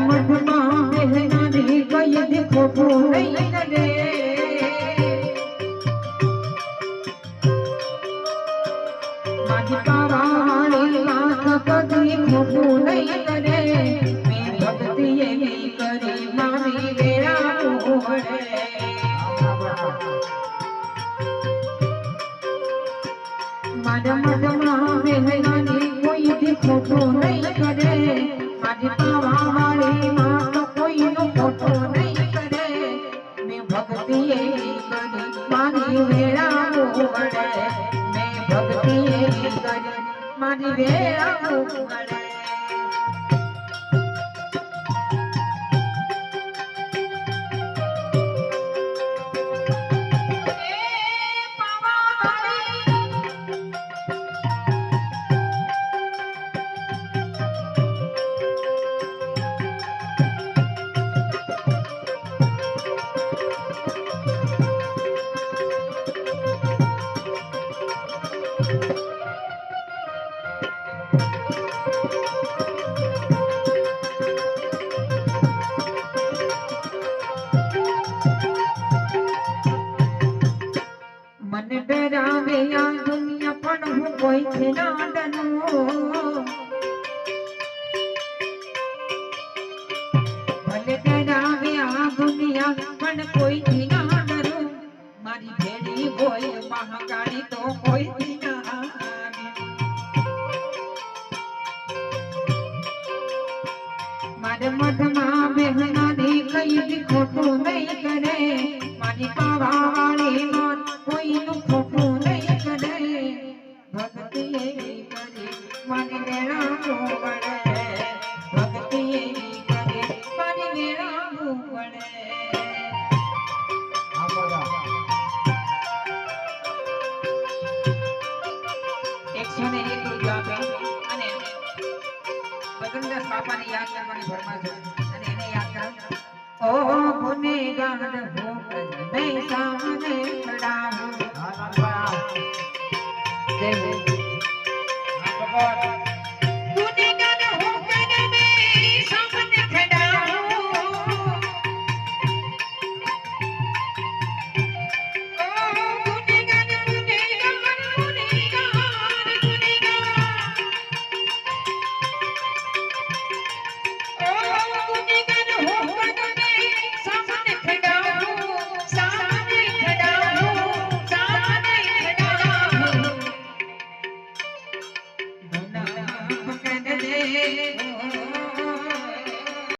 મઢમાં બેહનારી કઈ દેખો નહીં કરે મારી પાવાળી વાત કદી ખોટું નહીં કરે મેં ભક્તિ એવી કરી મારી વેળા ઓળે મારા મઢમાં બેહનારી કોઈ દેખો નહીં કરે મારી પાવાળી વાત કોઈનો ખોટો નહીં કરે મેં ભક્તિ એવી કરી મારી વેળા ઓળે ભક્તિ એવી કરી મારી વેળા ઓળે મને ડરાવે આ દુનિયા પણ હું કોઈથી ના ડરું ભલે ડરાવે આ દુનિયા પણ કોઈથી ના ડરું મારી ભેડી હોય મહાકાળી તો કોઈથી ના મારે મઢમાં બેહનારી કઈ ખોટું નહીં કરે મારી પાવાળી કોઈનું ખોટું નહીં કરે ભક્તિ એવી કરી મારી વેળા ઓળે ભક્તિ એવી કરી મારી વેળા ઓળે 101 રૂપિયા આપે અને ભગવાનદાસ બાપાને યાદ કરવાની ફરમાશ અને એને યાદ કરો ओ गुनेगार होकर मैं सामने खड़ा हूँ जय हो।